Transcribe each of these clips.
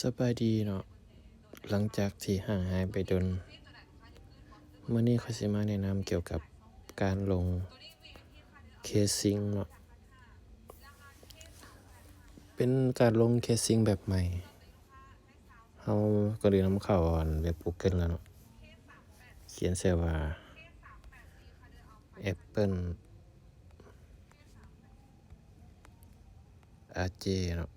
สบายดีเนาะหลังจากที่ห่างหายไปดนมื้อนี้ข้อยสิมาแนะนำเกี่ยวกับการลงเคสซิงเนาะเป็นการลงเคสซิงแบบใหม่เฮาก็เลยนำเข้าเว็บ Google แล้วเนาะเขียนใส่ว่า Apple RJ เนาะ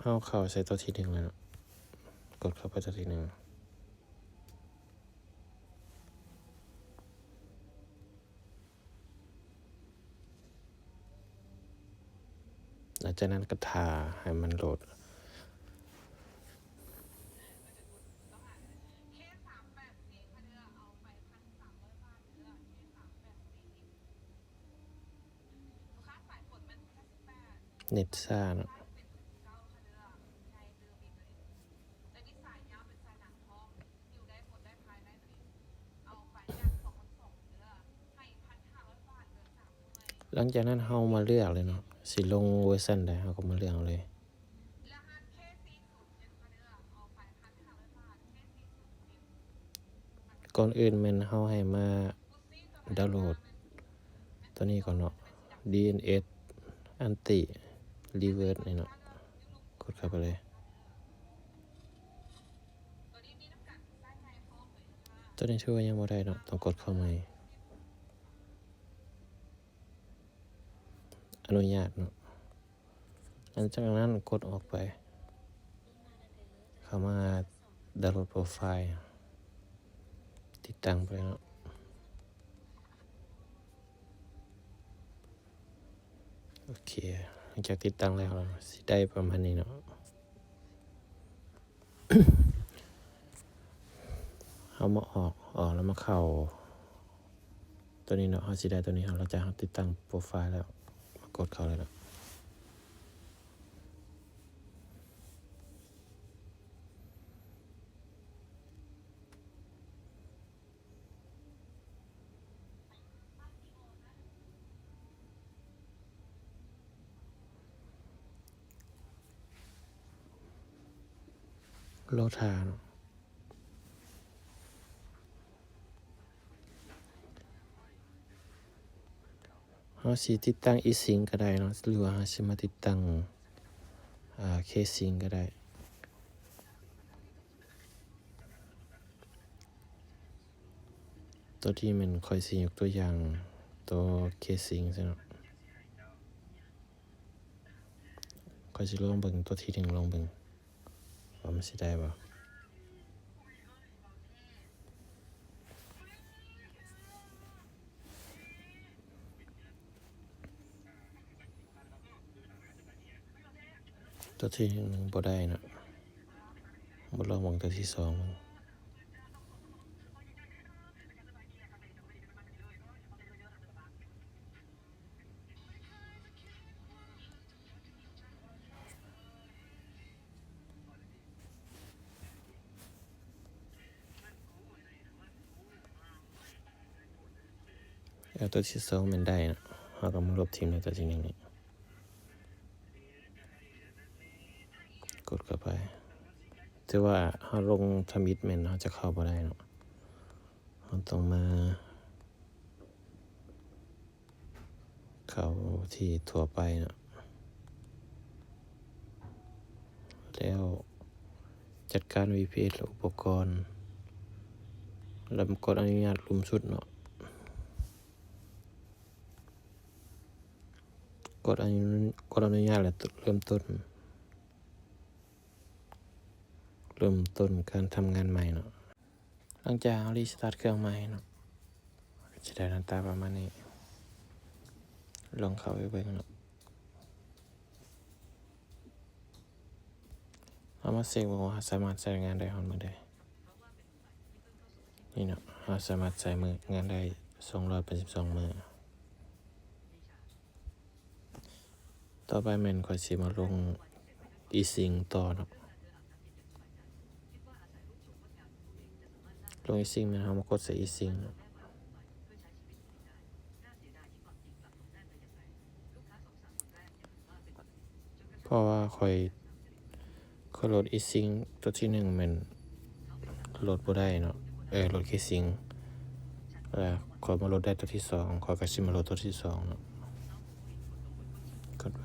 เฮาเข้าใส่ตัวที่1แล้วเนาะกดเข้าไปตัวที่1หลังจากนั้นก็ท่าให้มันโหลดเน็ตช้าเนาะหลังจากนั้นเฮามาเลือกเลยเนาะสิลงเวอร์ชันใดเฮาก็มาเลือกเอาเลยก่อนอื่นแม่นเฮาให้มาดาวน์โหลดตัวนี้ก่อนเนาะ DNS Anti Reverse นี่เนาะกดเข้าไปเลยตัวนี้ถือว่ายังบ่ได้เนาะต้องกดเข้าใหม่อนุญาตเนาะหลังจากนั้นกดออกไปเข้ามาดาวน์โหลดโปรไฟล์ติดตั้งไปเนาะโอเคหลังจากติดตั้งแล้วสิได้ประมาณนี้เนาะ เอามาออกแล้วมาเข้าตัวนี้เนาะเฮาสิได้ตัวนี้หลังจากเฮาติดตั้งโปรไฟล์แล้วมากดเข้าเลยเนาะรอท่าเนาะเฮาสิติดตั้ง eSync ก็ได้เนาะหรือว่าเฮาสิมาติดตั้งK-Sync ก็ได้ตัวที่มันค่อยสิยกตัวอย่างตัว K-Sync ซะเนาะค่อยสิลองเบิ่งตัวที่1ลองเบิ่งว่ามันสิได้บ่ตัวที่1บ่ได้เนาะบ่ลองเบิ่งตัวที่2เบิ่งตัวที่2มันได้เนาะเฮาก็มาลบทิ่มในตัวที่1นี่กดเข้าไปแต่ว่าเฮาลงทำอิฐแม่นเฮาจะเข้าบ่ได้เนาะเฮาต้องมาเข้าที่ทั่วไปเนาะแล้วจัดการ VPN และอุปกรณ์แล้วกดอนุญาตรวมชุดเนาะกดอนุญาตและเริ่มต้นการทำงานใหม่เนาะหลังจากรีสตาร์ทเครื่องใหม่เนาะจะได้หน้าตาประมาณนี้ลองเข้าไปเบิ่งเนาะเอามาเช็คว่าสามารถใช้งานได้ฮอดมื้อใดนี่เนาะเราสามารถใช้งานได้282มื้อต่อไปแม่นข้อยสิมาลง eSync ต่อเนาะลง eSync แม่นเฮามากดใส่ eSync เนาะ เพราะว่าข่อยโหลดอีซิงตัวที่1มันโหลดบ่ได้เนาะโหลดแค่ซิงแล้วข่อยมาโหลดได้ตัวที่2ข่อยก็สิมาโหลดตัวที่2เนาะกดไป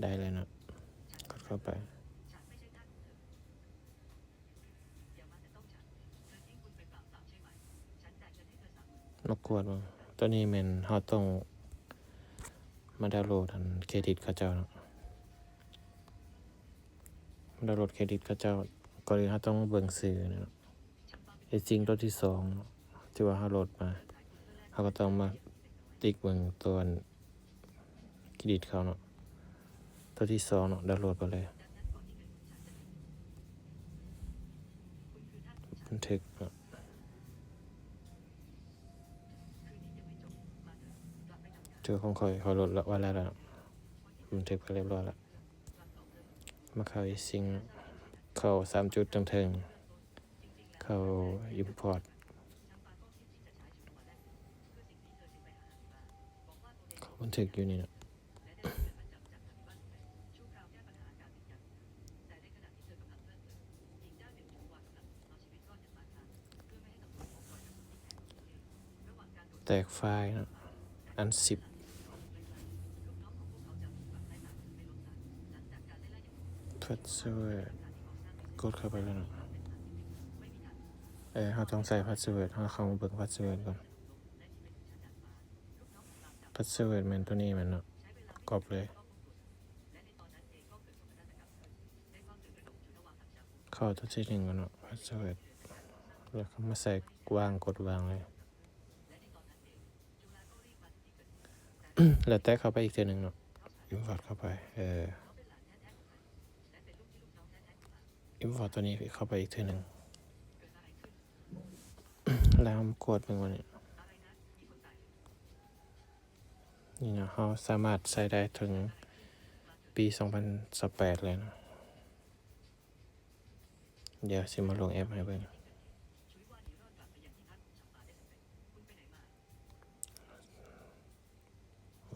ได้เลยเนาะกดเข้าไปนกกวดมั้งตัวนี้มันเฮาต้องมาดาวน์โหลดอันเครดิตเขาเจ้าเนาะดาวน์โหลดเครดิตเขาเจ้าก่อนอื่นเฮาต้องเบิ่งสื่อเนาะไอ้จริงตัวที่2เนาะที่ว่าเฮาโหลดมาเฮาก็ต้องมาติ๊กเบิ่งตัวเครดิตเขาเนาะตัวที่2เนาะดาวน์โหลดไปเลยบันทึกเนาะเจอของข่อยโหลดไว้แล้วเนาะบันทึกไปเรียบร้อยแล้วมาเข้าอีซิงเข้า3จุดเทิงๆเข้า import เขาบันทึกอยู่นี่เนาะแตกไฟล์เนาะอัน10ทดสอบกดเข้าไปแล้วเนาะเราต้องใส่พาสเวิร์ดเราเข้ามาเบิ่งพาสเวิร์ดก่อนพาสเวิร์ดมันตัวนี้มันเนาะกรอบเลยเข้าตัวที่1ก่อนเนาะพาสเวิร์ดแล้วก็มาใส่วางกดวางเลย แล้วแตะเข้าไปอีกทีหนึ่งเนาะอิมพอร์ตเข้าไปอิมพอร์ตตัวนี้เข้าไปอีกทีหนึ่งแล้วกดเป็นวันนี้นี่นะเขาสามารถใช้ได้ถึงปี2018เลยนะเดี๋ยวสิมาลงแอปให้เบิ่ง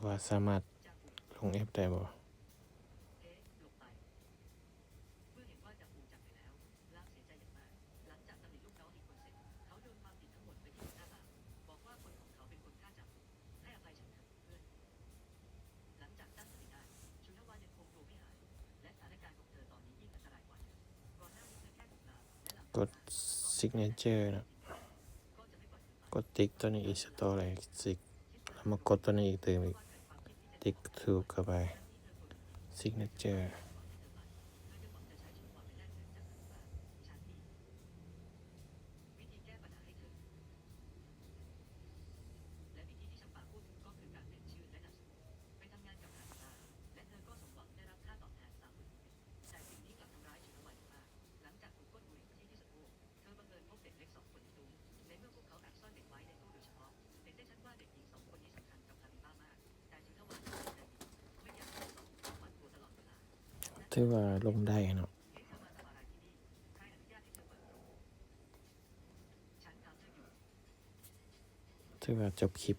ว่าสามารถลงแอปได้บ่กด signature นะกดติ๊กตัวนี้ install อะไรสิแล้วมากดตัวนี้อีกเติมอีกติ๊กถูกเข้าไป signatureถือว่าลงได้เนาะถือว่าจบคลิป